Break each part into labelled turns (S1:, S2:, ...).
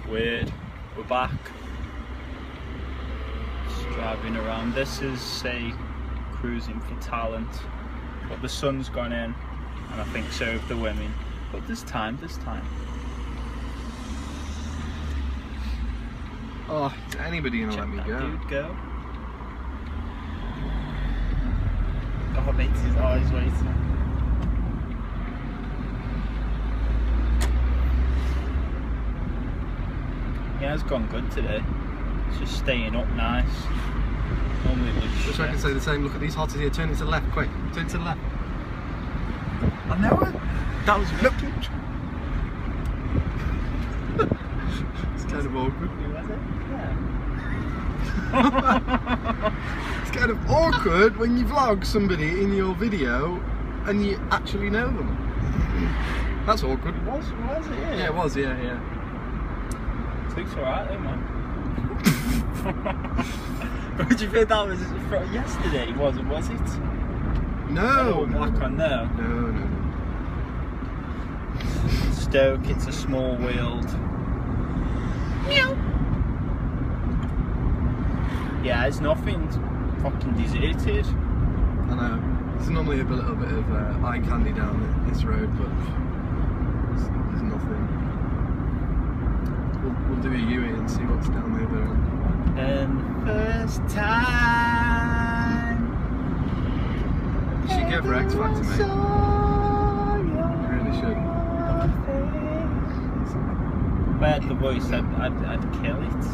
S1: We're back. Just driving around. This is, say, cruising for talent. But the sun's gone in, and I think so have the women. But there's time.
S2: Oh, is anybody gonna let me go?
S1: Dude, go. Oh, mate, his eyes waiting. Yeah, it's gone good today. It's just staying up nice. Normally it looks
S2: Wish I could say the same. Look at these hotters here. Turn it to the left, quick. Turn to the left. I know it. That was look. It's kind of awkward.
S1: Was it? Yeah.
S2: It's kind of awkward when you vlog somebody in your video and you actually know them. That's awkward.
S1: Was it?
S2: Yeah, it was. Yeah.
S1: It looks alright though, man. What do you think that was from yesterday? Was it?
S2: No.
S1: Black on there.
S2: No.
S1: Stoke, it's a small wheeled. Meow. Yeah, it's nothing fucking deserted.
S2: I know. There's normally a little bit of eye candy down this road, but there's nothing. We'll do a U-E and see what's down the other end.
S1: And first time.
S2: You should go for X Factor, mate. You really should.
S1: If I had the voice, I'd kill it.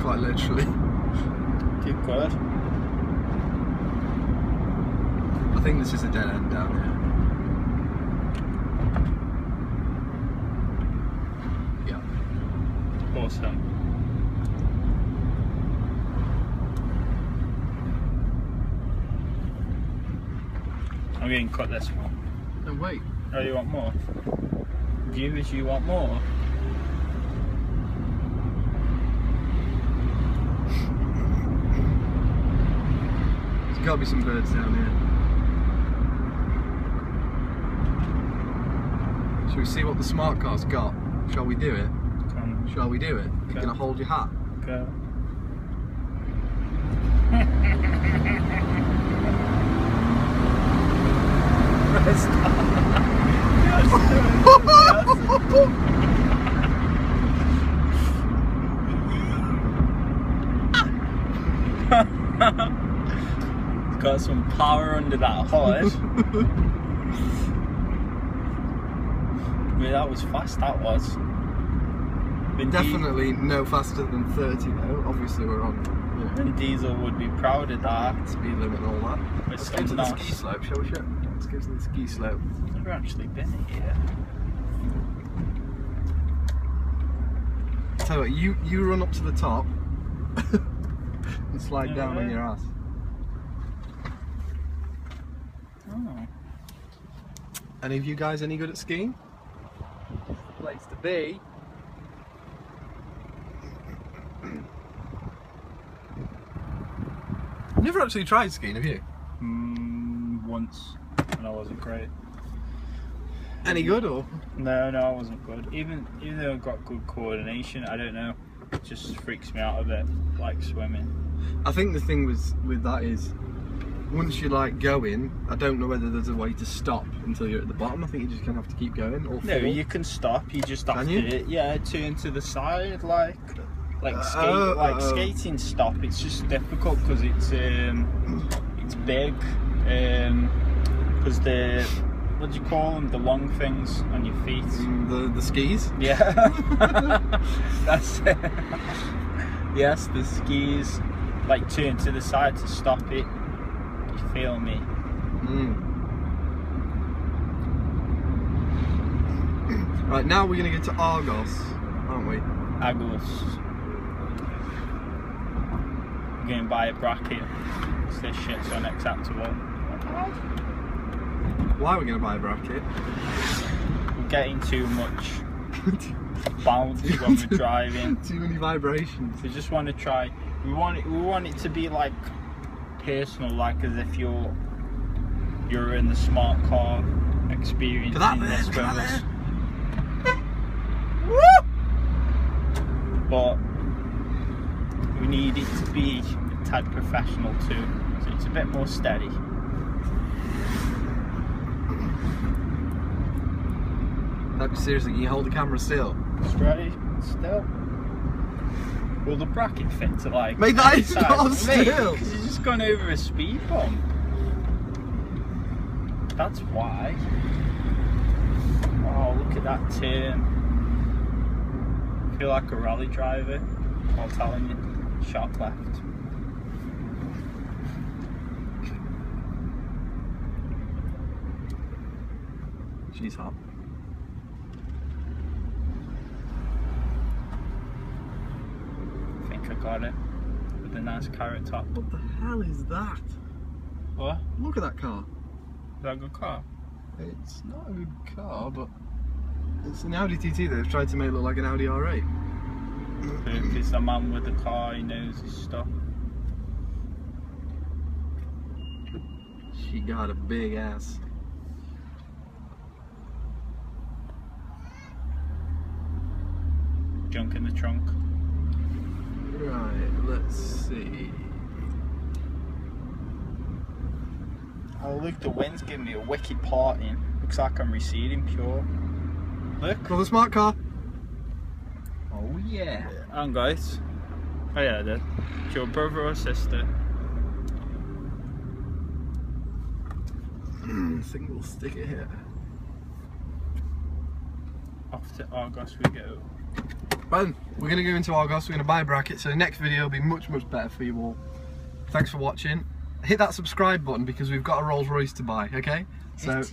S2: Quite literally.
S1: Too good.
S2: I think this is a dead end down here. Yeah.
S1: Awesome. I'm going to cut this one.
S2: No, wait.
S1: Oh, you want more? Viewers, you want more?
S2: There's got to be some birds down here. Shall we see what the smart car's got? Shall we do it?
S1: Come.
S2: Shall we do it? You're going to hold your hat?
S1: Go. It's got some power under that hood. I mean, that was fast, that was.
S2: Definitely no faster than 30 though. Obviously we're on, you know,
S1: And Diesel would be proud of that.
S2: speed limit and all that. Let's go to the
S1: nice
S2: ski slope, shall we? Let's go to the ski slope.
S1: I've never actually been here.
S2: Tell you what, you run up to the top and slide down on your ass.
S1: Oh.
S2: Any of you guys any good at skiing? Place to be. You've never actually tried skiing, have you?
S1: Once, and I wasn't great.
S2: Any good or?
S1: No, I wasn't good. Even though I've got good coordination, I don't know. It just freaks me out a bit, like swimming.
S2: I think the thing with that is, once you like going, I don't know whether there's a way to stop until you're at the bottom. I think you're just gonna have to keep going. Or
S1: No,
S2: fall.
S1: you can stop. You just have
S2: Can you?
S1: to, turn to the side, like skating. Stop. It's just difficult because it's big. Because what do you call them? The long things on your feet.
S2: The skis.
S1: Yeah, that's it. Yes, the skis. Like turn to the side to stop it. You feel me?
S2: Right, now we're gonna go to Argos, aren't we?
S1: Argos. I'm going to buy a bracket. This shit's unacceptable.
S2: Why are we gonna buy a bracket?
S1: We're getting too much bounce when we're driving.
S2: Too many vibrations.
S1: We just want to try. We want it to be like personal, like as if you're in the smart car experiencing this with us. but we need it to be a tad professional too, so it's a bit more steady.
S2: Like, seriously, can you hold the camera still?
S1: Steady, still. Will the bracket fit to like...
S2: Mate, that is not still!
S1: Because you've just gone over a speed bump. That's why. Oh, look at that turn. I feel like a rally driver. I'm telling you. Sharp left.
S2: She's hot.
S1: I think I got it. With a nice carrot top.
S2: What the hell is that?
S1: What?
S2: Look at that car.
S1: Is that a good car?
S2: It's not a good car, but it's an Audi TT that they've tried to make look like an Audi R8.
S1: If it's a man with a car, he knows his stuff.
S2: She got a big ass.
S1: Junk in the trunk.
S2: Right, let's see.
S1: Oh look, the wind's giving me a wicked parting. Looks like I'm receding pure. Look.
S2: Got a smart car.
S1: Oh yeah. Hang on guys. Oh yeah, then. It's your brother or sister.
S2: I think we'll stick it here.
S1: Off to Argos we go.
S2: Well, we're going to go into Argos, we're going to buy a bracket, so the next video will be much better for you all. Thanks for watching. Hit that subscribe button because we've got a Rolls Royce to buy, okay? So,